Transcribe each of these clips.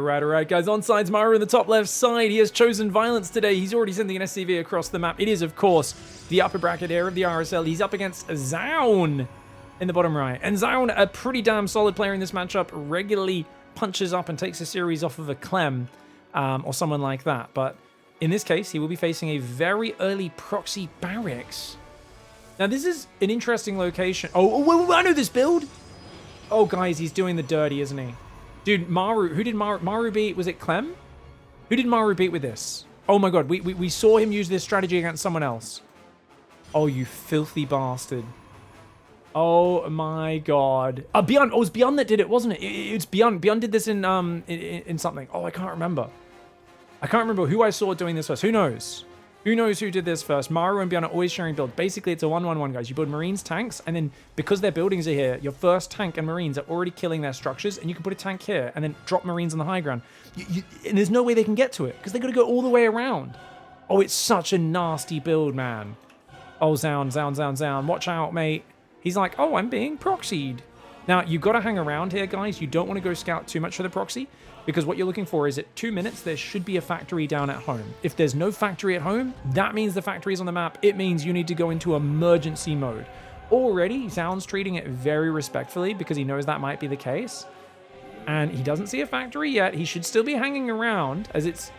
right, guys. Onside's Maru in the top left side. He has chosen violence today. He's already sending an SCV across the map. It is, of course, the upper bracket here of the RSL. He's up against Zaun in the bottom right. And Zaun, a pretty damn solid player in this matchup, regularly punches up and takes a series off of a Clem or someone like that. But in this case, he will be facing a very early proxy barracks. Now, this is an interesting location. Oh, I know this build. Oh, guys, he's doing the dirty, isn't he? Dude, Maru, who did Maru beat? Was it Clem? Who did Maru beat with this? Oh my god, we saw him use this strategy against someone else. Oh, you filthy bastard. Oh my god. Beyond, oh, it was Beyond that did it, wasn't it? It's Beyond. Beyond did this in something. Oh, I can't remember. I can't remember who I saw doing this first. Who knows? Who knows who did this first? Maru and Beyond are always sharing build. Basically, it's a 1-1-1, guys. You build Marines, tanks, and then because their buildings are here, your first tank and Marines are already killing their structures, and you can put a tank here and then drop Marines on the high ground. And there's no way they can get to it because they got to go all the way around. Oh, it's such a nasty build, man. Oh, Zaun. Watch out, mate. He's like, oh, I'm being proxied. Now, you've got to hang around here, guys. You don't want to go scout too much for the proxy, because what you're looking for is at 2 minutes, there should be a factory down at home. If there's no factory at home, that means the factory is on the map. It means you need to go into emergency mode. Already, Zaun's treating it very respectfully because he knows that might be the case. And he doesn't see a factory yet. He should still be hanging around as it's...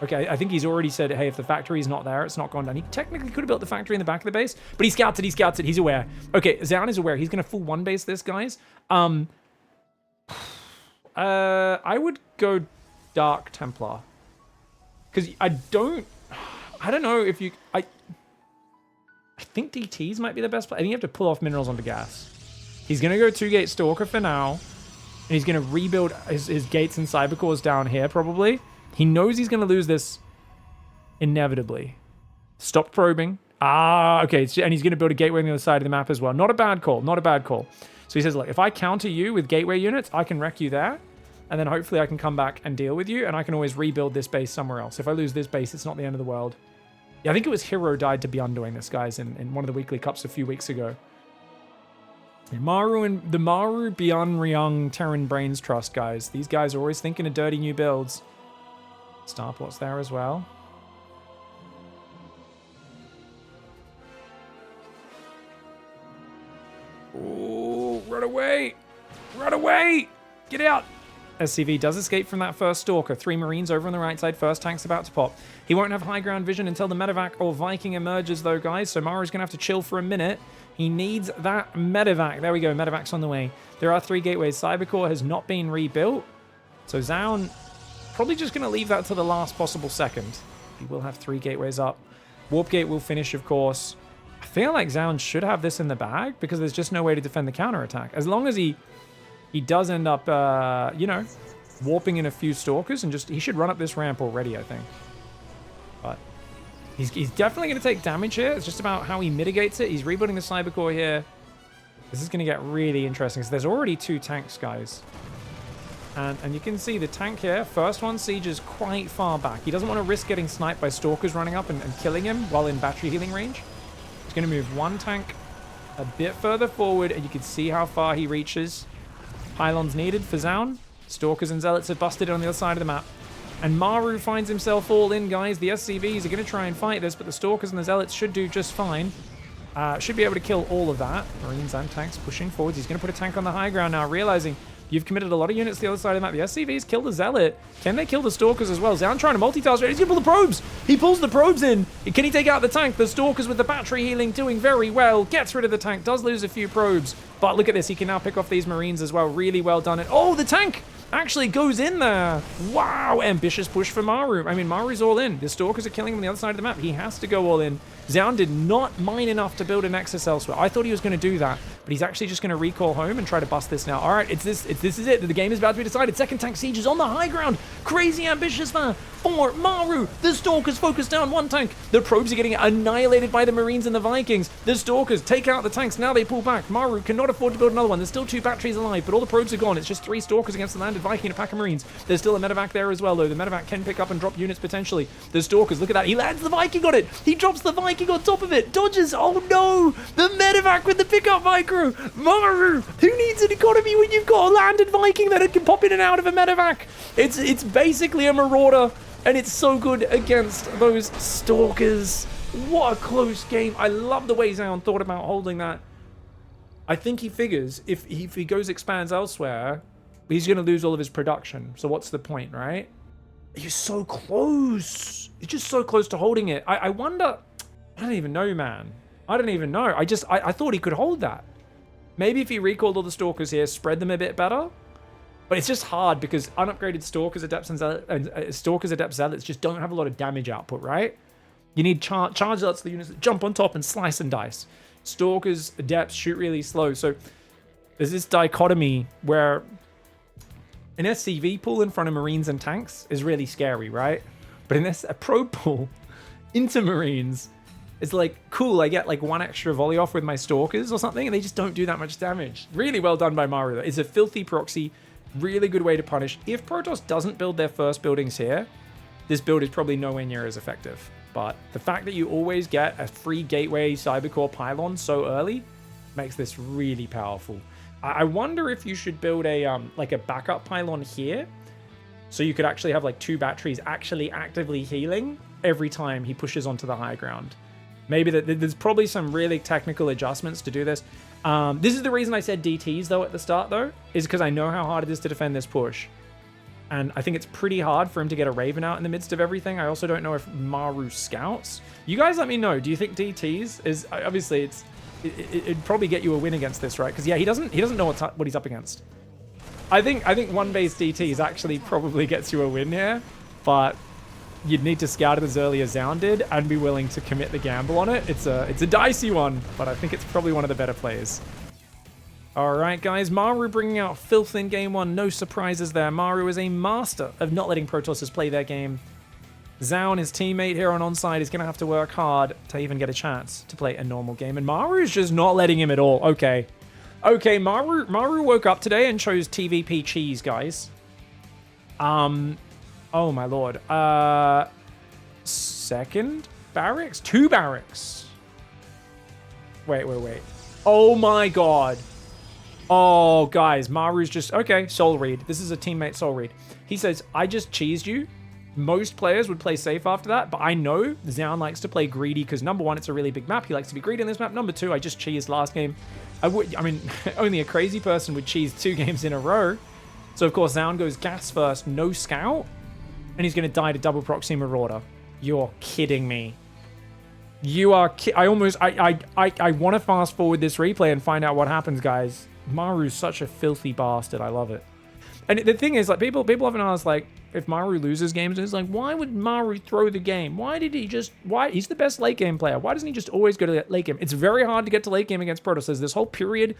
Okay, I think he's already said, hey, if the factory's not there, it's not gone down. He technically could have built the factory in the back of the base, but he scouts it, he's aware. Okay, Zaun is aware. He's going to full one base this, guys. I would go Dark Templar. Because I don't know if you... I think DTs might be the best play. I think you have to pull off minerals onto gas. He's going to go 2-gate Stalker for now. And he's going to rebuild his gates and cybercores down here, probably. He knows he's going to lose this inevitably. Stop probing. Okay. And he's going to build a gateway on the other side of the map as well. Not a bad call. So he says, look, if I counter you with gateway units, I can wreck you there. And then hopefully I can come back and deal with you. And I can always rebuild this base somewhere else. If I lose this base, it's not the end of the world. Yeah, I think it was Hero died to be undoing this, guys, in one of the weekly cups a few weeks ago. The Maru Beyond Ryung Terran Brains Trust, guys. These guys are always thinking of dirty new builds. Starport's there as well. Ooh, run away! Run away! Get out! SCV does escape from that first Stalker. 3 Marines over on the right side. First tank's about to pop. He won't have high ground vision until the medevac or Viking emerges, though, guys. So Maru's going to have to chill for a minute. He needs that medevac. There we go. Medevac's on the way. There are 3 gateways. Cybercore has not been rebuilt. So Zaun probably just going to leave that to the last possible second. He will have 3 gateways up. Warp gate will finish, of course. I feel like Zaun should have this in the bag because there's just no way to defend the counterattack. As long as he does end up, you know, warping in a few Stalkers and he should run up this ramp already, I think. But he's definitely going to take damage here. It's just about how he mitigates it. He's rebuilding the Cybercore here. This is going to get really interesting. So there's already 2 tanks, guys. And you can see the tank here. First one sieges quite far back. He doesn't want to risk getting sniped by Stalkers running up and killing him while in battery healing range. He's going to move one tank a bit further forward, and you can see how far he reaches. Pylons needed for Zaun. Stalkers and Zealots have busted it on the other side of the map. And Maru finds himself all in, guys. The SCVs are going to try and fight this, but the Stalkers and the Zealots should do just fine. Should be able to kill all of that. Marines and tanks pushing forwards. He's going to put a tank on the high ground now, realizing you've committed a lot of units to the other side of the map. The SCVs kill the Zealot. Can they kill the Stalkers as well? Zaun trying to multitask. He's going to pull the probes. He pulls the probes in. Can he take out the tank? The Stalkers with the battery healing doing very well. Gets rid of the tank. Does lose a few probes. But look at this. He can now pick off these Marines as well. Really well done. And oh, the tank actually goes in there. Wow. Ambitious push for Maru. I mean, Maru's all in. The Stalkers are killing him on the other side of the map. He has to go all in. Zaun did not mine enough to build a Nexus elsewhere. I thought he was going to do that, but he's actually just going to recall home and try to bust this now. All right, this is it. The game is about to be decided. Second tank siege is on the high ground. Crazy ambitious there for Maru. The Stalkers focus down one tank. The probes are getting annihilated by the Marines and the Vikings. The Stalkers take out the tanks. Now they pull back. Maru cannot afford to build another one. There's still 2 batteries alive, but all the probes are gone. It's just 3 Stalkers against the land landed Viking and a pack of Marines. There's still a medevac there as well, though. The medevac can pick up and drop units potentially. The Stalkers, look at that. He lands the Viking on it. He drops the Viking on top of it. Dodges. Oh, no. The medevac with the pickup micro. Maru, who needs an economy when you've got a landed Viking that can pop in and out of a medevac? It's basically a Marauder, and it's so good against those Stalkers. What a close game. I love the way Zaun thought about holding that. I think he figures if he goes expands elsewhere, he's going to lose all of his production. So what's the point, right? He's so close. He's just so close to holding it. I wonder... I don't even know, man. I don't even know. I thought he could hold that. Maybe if he recalled all the Stalkers here, spread them a bit better. But it's just hard because unupgraded Stalkers, Adepts, and Stalkers, Adepts, Zealots just don't have a lot of damage output, right? You need charge zealots, the units that jump on top and slice and dice. Stalkers, Adepts shoot really slow. So there's this dichotomy where an SCV pool in front of Marines and tanks is really scary, right? But in this, a probe pool into Marines is like, cool, I get like one extra volley off with my Stalkers or something, and they just don't do that much damage. Really well done by Maru. It's a filthy proxy, really good way to punish. If Protoss doesn't build their first buildings here, this build is probably nowhere near as effective. But the fact that you always get a free gateway cybercore pylon so early makes this really powerful. I wonder if you should build a like a backup pylon here, so you could actually have like 2 batteries actually actively healing every time he pushes onto the high ground. Maybe there's probably some really technical adjustments to do this. This is the reason I said DTs though at the start though, is because I know how hard it is to defend this push. And I think it's pretty hard for him to get a Raven out in the midst of everything. I also don't know if Maru scouts. You guys let me know. Do you think DTs is... Obviously, it'd probably get you a win against this, right? Because, yeah, he doesn't know what he's up against. I think one base DTs actually probably gets you a win here. But you'd need to scout it as early as Zaun did and be willing to commit the gamble on it. It's a dicey one, but I think it's probably one of the better plays. Alright guys, Maru bringing out filth in game 1, no surprises there. Maru is a master of not letting Protossers play their game. Zaun, his teammate here on onside, is going to have to work hard to even get a chance to play a normal game. And Maru is just not letting him at all. Okay. Okay, Maru woke up today and chose TvP cheese, guys. Oh my lord. Second barracks? 2 barracks. Wait. Oh my god. Oh, guys, Maru's just... Okay, soul read. This is a teammate soul read. He says, I just cheesed you. Most players would play safe after that, but I know Zaun likes to play greedy because, number 1, it's a really big map. He likes to be greedy in this map. Number 2, I just cheesed last game. I mean, only a crazy person would cheese 2 games in a row. So, of course, Zaun goes gas first, no scout, and he's going to die to double proxy Marauder. You're kidding me. You are... I want to fast forward this replay and find out what happens, guys. Maru's such a filthy bastard. I love it. And the thing is, like, people often ask, like, if Maru loses games, it's like, why would Maru throw the game? Why did he just... Why? He's the best late game player. Why doesn't he just always go to late game? It's very hard to get to late game against Protoss. There's this whole period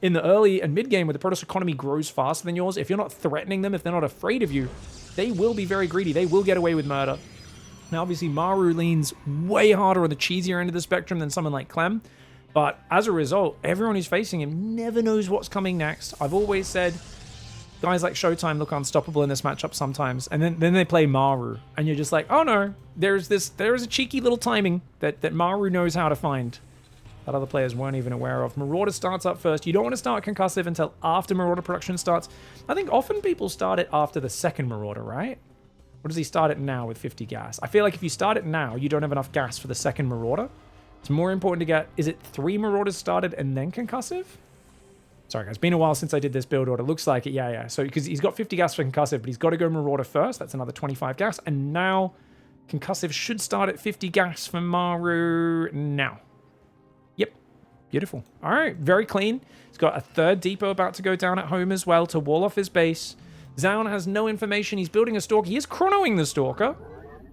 in the early and mid game where the Protoss economy grows faster than yours. If you're not threatening them, if they're not afraid of you, they will be very greedy. They will get away with murder. Now, obviously, Maru leans way harder on the cheesier end of the spectrum than someone like Clem. But as a result, everyone who's facing him never knows what's coming next. I've always said guys like Showtime look unstoppable in this matchup sometimes. And then they play Maru. And you're just like, oh no, there is a cheeky little timing that Maru knows how to find that other players weren't even aware of. Marauder starts up first. You don't want to start Concussive until after Marauder production starts. I think often people start it after the second Marauder, right? Or does he start it now with 50 gas? I feel like if you start it now, you don't have enough gas for the second Marauder. It's more important to get, is it 3 Marauders started and then Concussive? Sorry guys, it's been a while since I did this build order. Looks like it, yeah. So because he's got 50 gas for Concussive, but he's got to go Marauder first. That's another 25 gas. And now Concussive should start at 50 gas for Maru now. Yep, beautiful. All right, very clean. He's got a 3rd depot about to go down at home as well to wall off his base. Zaun has no information. He's building a Stalker. He is chronoing the Stalker.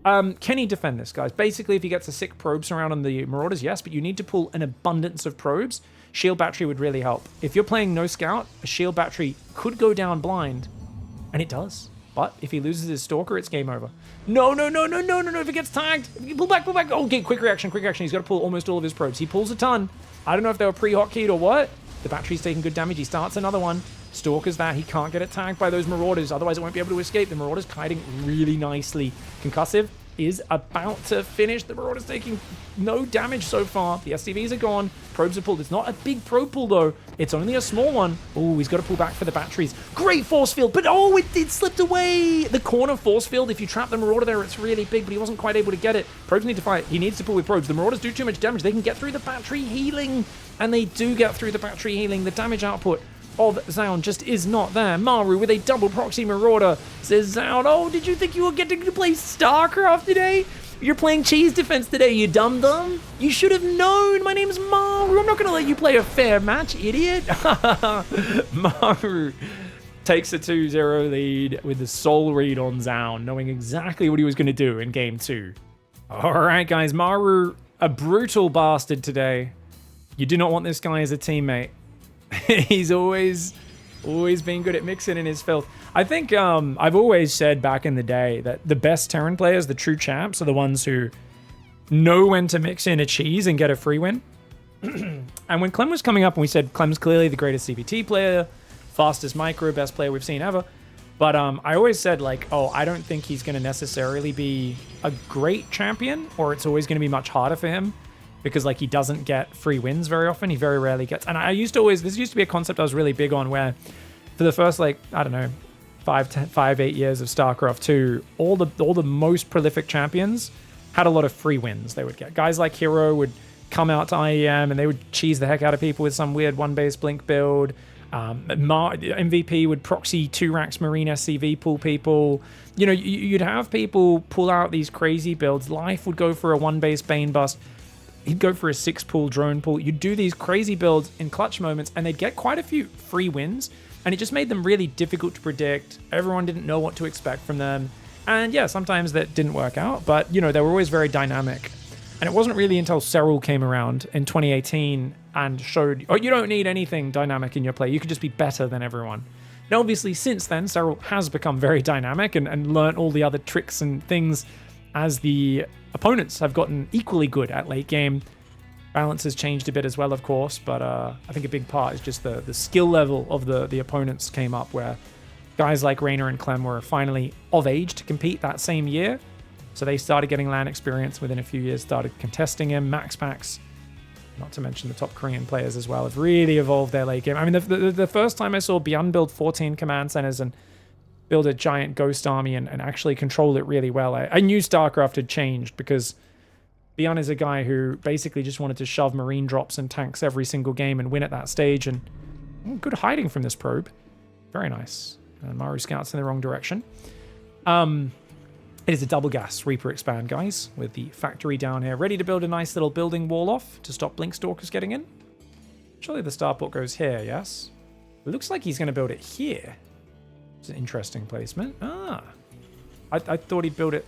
Can he defend this, guys? Basically, if he gets a sick probes around on the Marauders, yes, but you need to pull an abundance of probes. Shield battery would really help. If you're playing no scout, a shield battery could go down blind, and it does. But if he loses his Stalker, it's game over. No, if he gets tagged, pull back. Oh, okay, quick reaction. He's got to pull almost all of his probes. He pulls a ton. I don't know if they were pre-hotkeyed or what. The battery's taking good damage. He starts another one. Stalker's there. He can't get attacked by those Marauders. Otherwise, it won't be able to escape. The Marauders kiting really nicely. Concussive is about to finish. The Marauders taking no damage so far. The SCVs are gone. Probes are pulled. It's not a big probe pull, though. It's only a small one. Oh, he's got to pull back for the batteries. Great force field, but oh, it slipped away. The corner force field, if you trap the Marauder there, it's really big, but he wasn't quite able to get it. Probes need to fight. He needs to pull with probes. The Marauders do too much damage. They can get through the battery healing, and they do get through the battery healing. The damage output of Zaun just is not there. Maru with a double proxy Marauder says, Zaun, oh, did you think you were getting to play StarCraft today? You're playing cheese defense today, you dum-dum. You should have known. My name's Maru. I'm not going to let you play a fair match, idiot. Maru takes a 2-0 lead with the soul read on Zaun, knowing exactly what he was going to do in game 2. All right, guys. Maru, a brutal bastard today. You do not want this guy as a teammate. He's always been good at mixing in his filth. I think I've always said back in the day that the best Terran players, the true champs, are the ones who know when to mix in a cheese and get a free win. And when Clem was coming up and we said Clem's clearly the greatest CVT player, fastest micro, best player we've seen ever. But I always said, like, oh, I don't think he's going to necessarily be a great champion, or it's always going to be much harder for him. Because, like, he doesn't get free wins very often. He very rarely gets... And I used to always... This used to be a concept I was really big on, where for the first, like, I don't know, 8 years of StarCraft 2, all the most prolific champions had a lot of free wins they would get. Guys like Hero would come out to IEM and they would cheese the heck out of people with some weird one-base blink build. MVP would proxy 2 racks Marine SCV pull people. You know, you'd have people pull out these crazy builds. Life would go for a 1-base Bane bust. He'd go for a 6-pull drone pull. You'd do these crazy builds in clutch moments, and they'd get quite a few free wins, and it just made them really difficult to predict. Everyone didn't know what to expect from them. And yeah, sometimes that didn't work out, but, you know, they were always very dynamic. And it wasn't really until Serral came around in 2018 and showed, oh, you don't need anything dynamic in your play. You could just be better than everyone. Now, obviously, since then, Serral has become very dynamic and learned all the other tricks and things as the opponents have gotten equally good at late game. Balance has changed a bit as well, of course, but I think a big part is just the skill level of the opponents came up, where guys like Raynor and Clem were finally of age to compete that same year. So they started getting LAN experience within a few years, started contesting him. Max, not to mention the top Korean players as well, have really evolved their late game. I mean, the first time I saw Beyond build 14 command centers and build a giant ghost army and actually control it really well, I knew StarCraft had changed, because Beyond is a guy who basically just wanted to shove marine drops and tanks every single game and win at that stage. And good hiding from this probe. Very nice. Maru scouts in the wrong direction. It is a double gas Reaper expand, guys, with the factory down here, ready to build a nice little building wall off to stop Blink Stalkers getting in. Surely the starport goes here, yes? It looks like he's going to build it here. It's an interesting placement. Ah, I thought he'd build it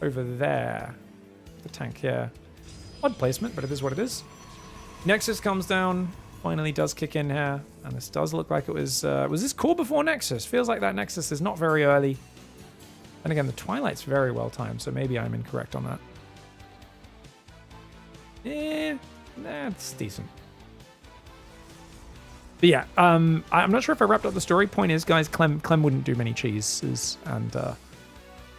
over there. The tank here. Odd placement, but it is what it is. Nexus comes down, finally does kick in here, and this does look like it was this core before Nexus? Feels like that Nexus is not very early. And again, the Twilight's very well timed, so maybe I'm incorrect on that. That's decent. But yeah, I'm not sure if I wrapped up the story. Point is, guys, Clem wouldn't do many cheeses, and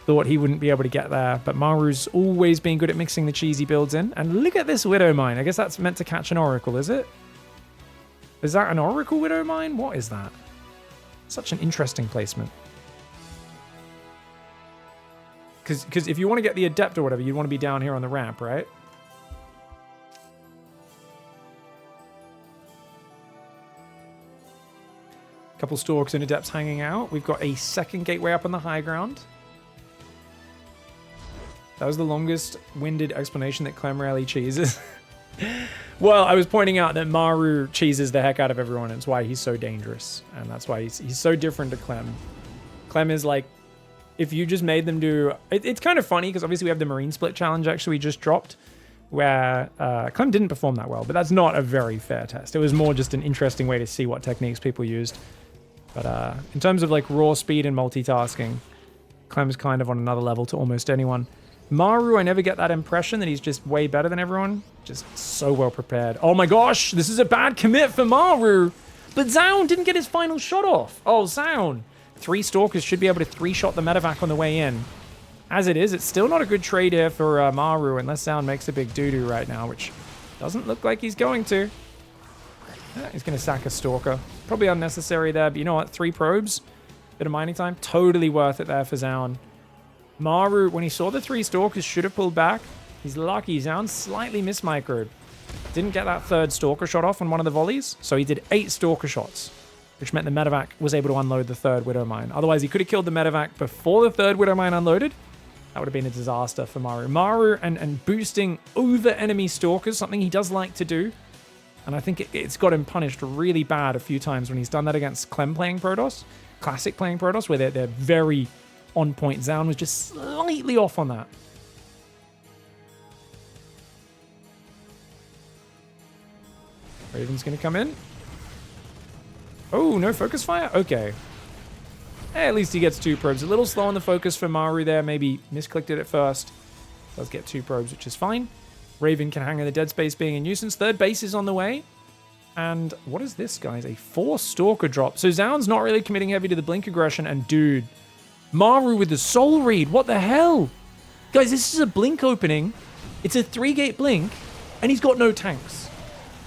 thought he wouldn't be able to get there. But Maru's always been good at mixing the cheesy builds in. And look at this Widow Mine. I guess that's meant to catch an Oracle, is it? Is that an Oracle Widow Mine? What is that? Such an interesting placement. Because if you want to get the Adept or whatever, you'd want to be down here on the ramp, right? Couple Stalks and Adepts hanging out. We've got a second gateway up on the high ground. That was the longest-winded explanation that Clem rarely cheeses. Well, I was pointing out that Maru cheeses the heck out of everyone. It's why he's so dangerous. And that's why he's so different to Clem. Clem is like, if you just made them do... It's kind of funny, because obviously we have the Marine Split challenge actually we just dropped, where Clem didn't perform that well, but that's not a very fair test. It was more just an interesting way to see what techniques people used. But in terms of like raw speed and multitasking, Clem's kind of on another level to almost anyone. Maru, I never get that impression that he's just way better than everyone. Just so well prepared. Oh my gosh, this is a bad commit for Maru. But Zaun didn't get his final shot off. Oh, Zaun. 3 Stalkers should be able to 3-shot the medevac on the way in. As it is, it's still not a good trade here for Maru, unless Zaun makes a big doo-doo right now, which doesn't look like he's going to. He's going to sack a Stalker. Probably unnecessary there, but you know what? 3 probes, bit of mining time, totally worth it there for Zaun. Maru, when he saw the 3 Stalkers, should have pulled back. He's lucky. Zaun slightly mismicroed. Didn't get that 3rd Stalker shot off on one of the volleys, so he did 8 Stalker shots, which meant the medevac was able to unload the 3rd Widow Mine. Otherwise, he could have killed the medevac before the 3rd Widow Mine unloaded. That would have been a disaster for Maru. Maru and boosting over enemy Stalkers, something he does like to do. And I think it's got him punished really bad a few times when he's done that against Clem playing Protoss, Classic playing Protoss, where they're very on point. Zaun was just slightly off on that. Raven's going to come in. Oh, no focus fire? Okay. At least he gets 2 probes. A little slow on the focus for Maru there. Maybe misclicked it at first. Does get 2 probes, which is fine. Raven can hang in the dead space being a nuisance. 3rd base is on the way. And what is this, guys? A 4 Stalker drop. So Zaun's not really committing heavy to the blink aggression. And dude, Maru with the soul read. What the hell? Guys, this is a blink opening. It's a 3-gate blink. And he's got no tanks.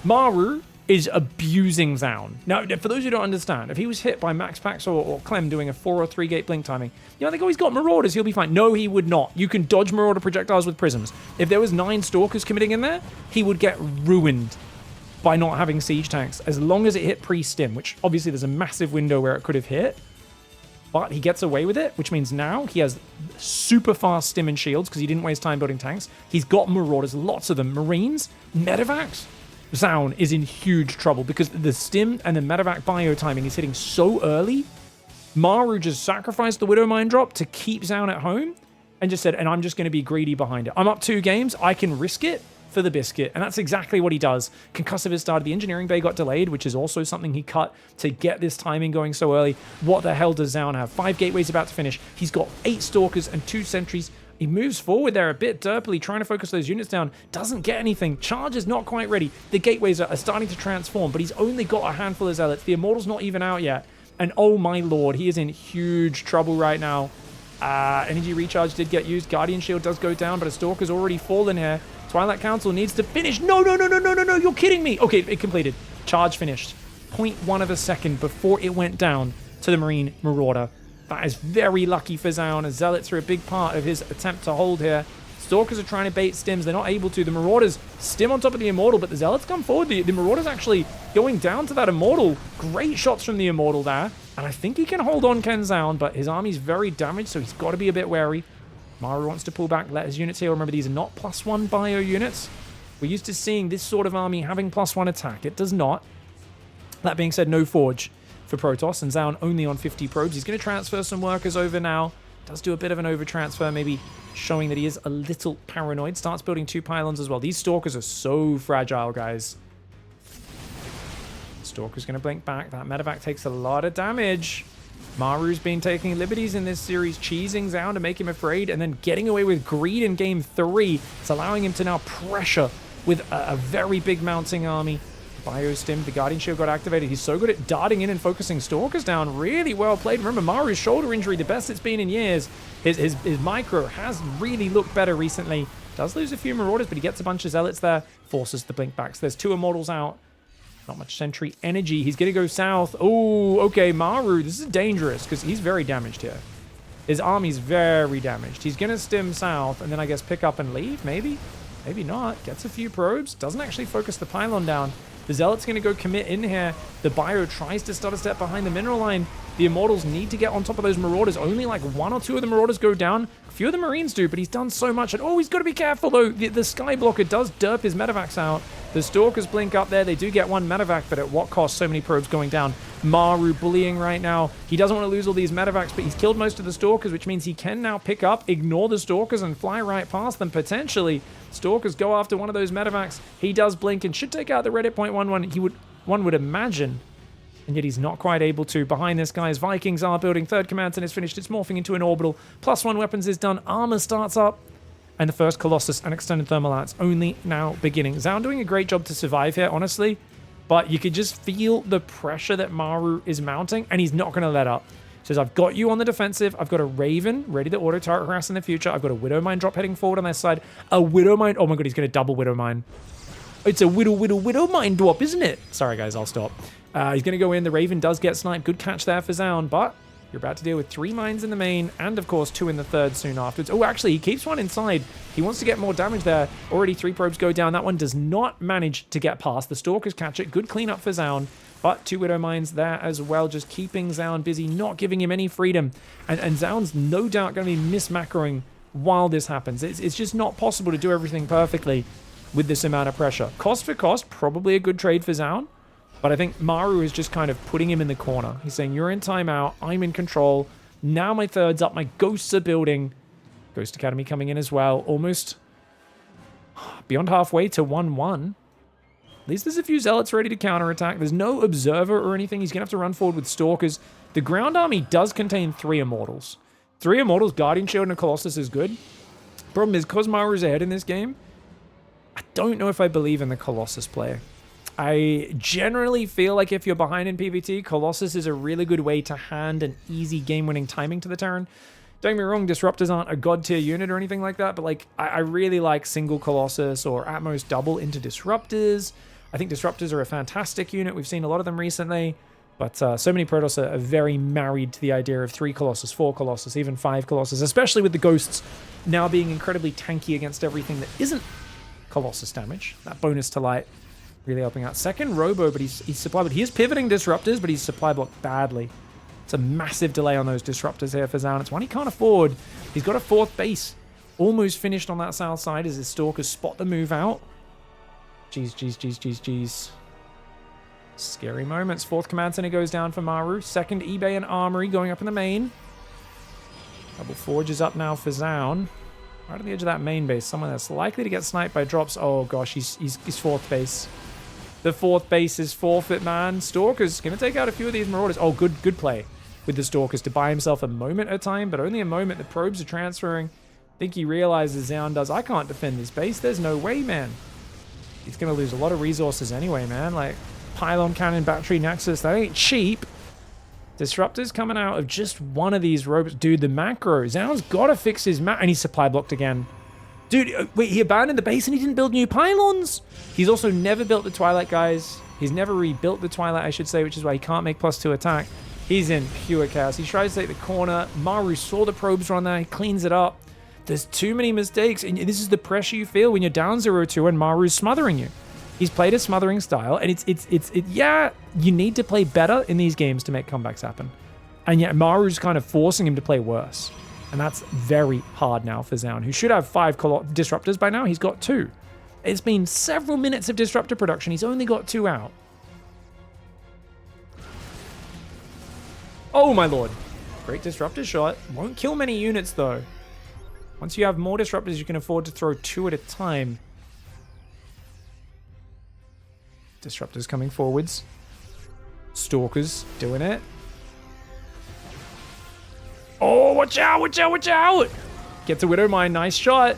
Maru is abusing Zaun. Now, for those who don't understand, if he was hit by Max Pax or Clem doing a 4 or 3-gate blink timing, you know, they go, he's got Marauders, he'll be fine. No, he would not. You can dodge Marauder projectiles with prisms. If there was 9 Stalkers committing in there, he would get ruined by not having siege tanks, as long as it hit pre-stim, which obviously there's a massive window where it could have hit. But he gets away with it, which means now he has super fast stim and shields because he didn't waste time building tanks. He's got Marauders, lots of them. Marines, medevacs. Zaun is in huge trouble because the stim and the medevac bio timing is hitting so early. Maru just sacrificed the Widow Mine drop to keep Zaun at home and just said, and I'm just going to be greedy behind it. I'm up 2 games. I can risk it for the biscuit. And that's exactly what he does. Concussive has started. The engineering bay got delayed, which is also something he cut to get this timing going so early. What the hell does Zaun have? 5 gateways about to finish. He's got 8 Stalkers and 2 sentries. He moves forward there a bit derpily, trying to focus those units down. Doesn't get anything. Charge is not quite ready. The gateways are starting to transform, but he's only got a handful of zealots. The Immortal's not even out yet. And oh my lord, he is in huge trouble right now. Energy recharge did get used. Guardian shield does go down, but a Stalker's already fallen here. Twilight Council needs to finish. No, you're kidding me. Okay, it completed. Charge finished. 0.1 of a second before it went down to the Marine Marauder. That is very lucky for Zaun, as Zealots are a big part of his attempt to hold here. Stalkers are trying to bait stims. They're not able to. The Marauders stim on top of the Immortal, but the Zealots come forward. The Marauder's actually going down to that Immortal. Great shots from the Immortal there. And I think he can hold on Ken Zaun, but his army's very damaged, so he's got to be a bit wary. Maru wants to pull back, let his units heal. Remember, these are not +1 bio units. We're used to seeing this sort of army having +1 attack. It does not. That being said, no Forge for Protoss, and Zaun only on 50 probes. He's going to transfer some workers over now. Does do a bit of an over-transfer, maybe showing that he is a little paranoid. Starts building 2 pylons as well. These Stalkers are so fragile, guys. Stalker's going to blink back. That medevac takes a lot of damage. Maru's been taking liberties in this series, cheesing Zaun to make him afraid, and then getting away with greed in game 3. It's allowing him to now pressure with a very big mounting army. Biostim, the Guardian Shield got activated. He's so good at darting in and focusing Stalkers down. Really well played. Remember, Maru's shoulder injury, the best it's been in years. His micro has really looked better recently. Does lose a few Marauders, but he gets a bunch of Zealots there. Forces the blink back. So there's 2 Immortals out. Not much sentry energy. He's going to go south. Oh, okay, Maru. This is dangerous because he's very damaged here. His army's very damaged. He's going to stim south and then I guess pick up and leave, maybe? Maybe not. Gets a few probes. Doesn't actually focus the pylon down. The Zealot's going to go commit in here. The Bio tries to start a step behind the mineral line. The Immortals need to get on top of those Marauders. Only like 1 or 2 of the Marauders go down. A few of the Marines do, but he's done so much. And oh, he's got to be careful though. The Skyblocker does derp his medevacs out. The Stalkers blink up there. They do get 1 medevac, but at what cost? So many probes going down. Maru bullying right now. He doesn't want to lose all these medevacs, but he's killed most of the Stalkers, which means he can now pick up, ignore the Stalkers, and fly right past them, potentially. Stalkers go after one of those medevacs. He does blink and should take out the Reddit .11. One would imagine, and yet he's not quite able to. Behind this, guys, Vikings are building. 3rd command center is finished. It's morphing into an orbital. +1 weapons is done. Armor starts up. And the first Colossus and extended thermal arts only now beginning. Zaun doing a great job to survive here, honestly. But you could just feel the pressure that Maru is mounting, and he's not going to let up. Says, I've got you on the defensive. I've got a Raven ready to auto turret harass in the future. I've got a Widowmine drop heading forward on their side. A Widowmine. Oh my god, he's going to double Widowmine. It's a Widowmine drop, isn't it? Sorry, guys, I'll stop. He's going to go in. The Raven does get sniped. Good catch there for Zaun, but you're about to deal with 3 mines in the main and, of course, 2 in the third soon afterwards. Oh, actually, he keeps one inside. He wants to get more damage there. Already 3 probes go down. That one does not manage to get past. The Stalkers catch it. Good cleanup for Zaun. But 2 Widow Mines there as well, just keeping Zaun busy, not giving him any freedom. And Zaun's no doubt going to be mismacroing while this happens. It's just not possible to do everything perfectly with this amount of pressure. Cost for cost, probably a good trade for Zaun. But I think Maru is just kind of putting him in the corner. He's saying, you're in timeout, I'm in control. Now my third's up, my ghosts are building. Ghost Academy coming in as well. Almost beyond halfway to 1-1. At least there's a few Zealots ready to counterattack. There's no Observer or anything. He's going to have to run forward with Stalkers. The ground army does contain 3 Immortals. 3 Immortals, Guardian Shield, and a Colossus is good. Problem is, because Maru's ahead in this game, I don't know if I believe in the Colossus play. I generally feel like if you're behind in PvT, Colossus is a really good way to hand an easy game-winning timing to the Terran. Don't get me wrong, Disruptors aren't a god-tier unit or anything like that, but like I really like single Colossus or at most double into Disruptors. I think Disruptors are a fantastic unit. We've seen a lot of them recently, but so many Protoss are very married to the idea of 3 Colossus, 4 Colossus, even 5 Colossus, especially with the Ghosts now being incredibly tanky against everything that isn't Colossus damage. That bonus to light really helping out. Second Robo, but he's supply blocked. He is pivoting Disruptors, but he's supply blocked badly. It's a massive delay on those Disruptors here for Zaun. It's one he can't afford. He's got a 4th base almost finished on that south side as his Stalkers spot the move out. Jeez. Scary moments. 4th Command Center goes down for Maru. 2nd eBay and Armory going up in the main. Double Forge is up now for Zaun. Right on the edge of that main base. Someone that's likely to get sniped by drops. Oh gosh, he's 4th base. The 4th base is forfeit, man. Stalker's going to take out a few of these Marauders. Oh, good play with the Stalkers to buy himself a moment at a time, but only a moment. The probes are transferring. I think he realizes Zaun does. I can't defend this base. There's no way, man. He's going to lose a lot of resources anyway, man. Like, Pylon Cannon, Battery, Nexus, that ain't cheap. Disruptors coming out of just one of these robots. Dude, the macro. Zaun's got to fix his and he's supply blocked again. Dude, wait, he abandoned the base and he didn't build new pylons? He's also never built the Twilight, guys. He's never rebuilt the Twilight, I should say, which is why he can't make +2 attack. He's in pure chaos. He tries to take the corner. Maru saw the probes run there. He cleans it up. There's too many mistakes. And this is the pressure you feel when you're down 0-2 and Maru's smothering you. He's played a smothering style, and yeah, you need to play better in these games to make comebacks happen. And yet Maru's kind of forcing him to play worse. And that's very hard now for Zaun, who should have 5 Disruptors by now. He's got 2. It's been several minutes of Disruptor production. He's only got 2 out. Oh, my lord. Great Disruptor shot. Won't kill many units, though. Once you have more Disruptors, you can afford to throw 2 at a time. Disruptors coming forwards. Stalkers doing it. Oh, watch out. Gets a Widow Mine. Nice shot.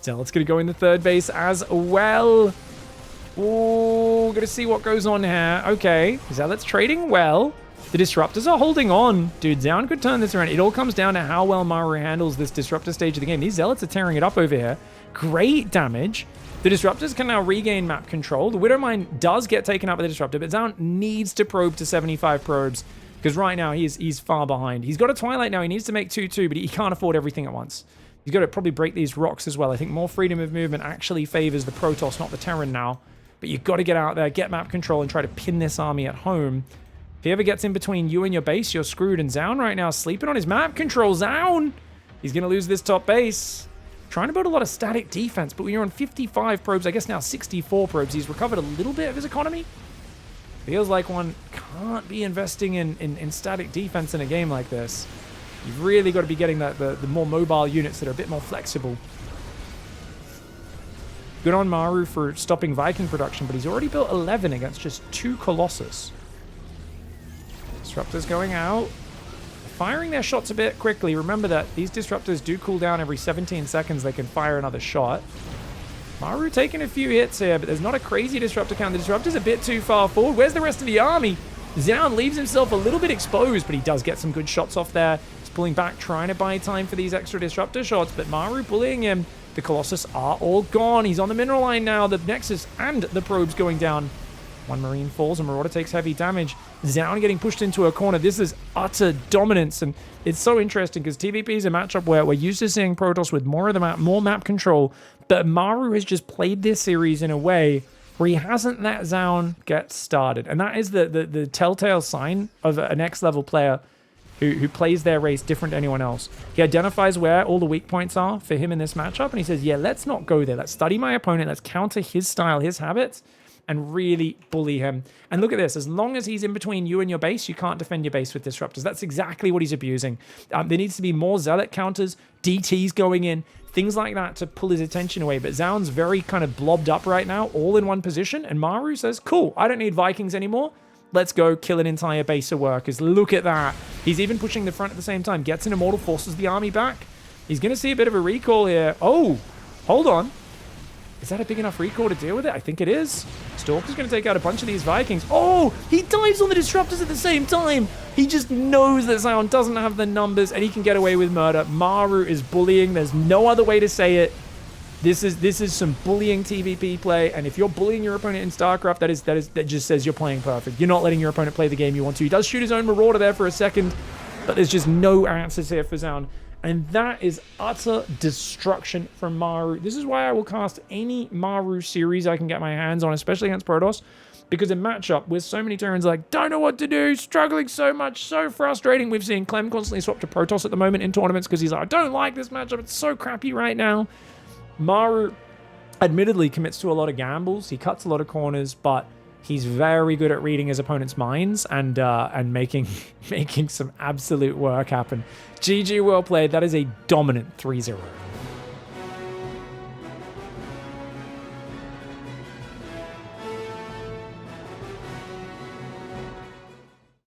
Zealot's going to go in the 3rd base as well. Oh, going to see what goes on here. Okay. Zealot's trading well. The Disruptors are holding on. Dude, Zaun could turn this around. It all comes down to how well Maru handles this Disruptor stage of the game. These Zealots are tearing it up over here. Great damage. The Disruptors can now regain map control. The Widow Mine does get taken up by the Disruptor, but Zaun needs to probe to 75 probes. Because right now, he's far behind. He's got a Twilight now. He needs to make 2-2, but he can't afford everything at once. He's got to probably break these rocks as well. I think more freedom of movement actually favors the Protoss, not the Terran now. But you've got to get out there, get map control, and try to pin this army at home. If he ever gets in between you and your base, you're screwed. And Zaun right now sleeping on his map control. Zaun! He's going to lose this top base. Trying to build a lot of static defense, but when you're on 55 probes, I guess now 64 probes, he's recovered a little bit of his economy. Feels like one can't be investing in static defense in a game like this. You've really got to be getting the more mobile units that are a bit more flexible. Good on Maru for stopping Viking production, but he's already built 11 against just 2 Colossus. Disruptors going out. Firing their shots a bit quickly. Remember that these Disruptors do cool down every 17 seconds. They can fire another shot. Maru taking a few hits here, but there's not a crazy disruptor count. The disruptor's a bit too far forward. Where's the rest of the army? Xian leaves himself a little bit exposed, but he does get some good shots off there. He's pulling back, trying to buy time for these extra disruptor shots, but Maru bullying him. The Colossus are all gone. He's on the mineral line now. The Nexus and the probes going down. One Marine falls and Marauder takes heavy damage. Xian getting pushed into a corner. This is utter dominance, and it's so interesting because TvP is a matchup where we're used to seeing Protoss with more of the map, more map control, but Maru has just played this series in a way where he hasn't let Xian get started, and that is the telltale sign of a next level player who plays their race different to anyone else. He identifies where all the weak points are for him in this matchup, and he says, yeah, let's not go there. Let's study my opponent. Let's counter his style, his habits, and really bully him. And look at this. As long as he's in between you and your base, you can't defend your base with disruptors. That's exactly what he's abusing. There needs to be more zealot counters, DTs going in, things like that to pull his attention away. But Xian's very kind of blobbed up right now, all in one position. And Maru says, cool, I don't need Vikings anymore. Let's go kill an entire base of workers. Look at that. He's even pushing the front at the same time. Gets an Immortal, forces the army back. He's going to see a bit of a recall here. Oh, hold on. Is that a big enough recall to deal with it? I think it is. Stalker's going to take out a bunch of these Vikings. Oh, he dives on the disruptors at the same time. He just knows that Xian doesn't have the numbers and he can get away with murder. Maru is bullying. There's no other way to say it. This is some bullying TvP play, and if you're bullying your opponent in StarCraft, that just says you're playing perfect. You're not letting your opponent play the game you want to. He does shoot his own Marauder there for a second, but there's just no answers here for Xian. And that is utter destruction from Maru. This is why I will cast any Maru series I can get my hands on, especially against Protoss, because in matchup with so many Terrans like, don't know what to do, struggling so much, so frustrating. We've seen Clem constantly swap to Protoss at the moment in tournaments because he's like, I don't like this matchup. It's so crappy right now. Maru admittedly commits to a lot of gambles. He cuts a lot of corners, but he's very good at reading his opponent's minds and making some absolute work happen. GG, well played. That is a dominant 3-0.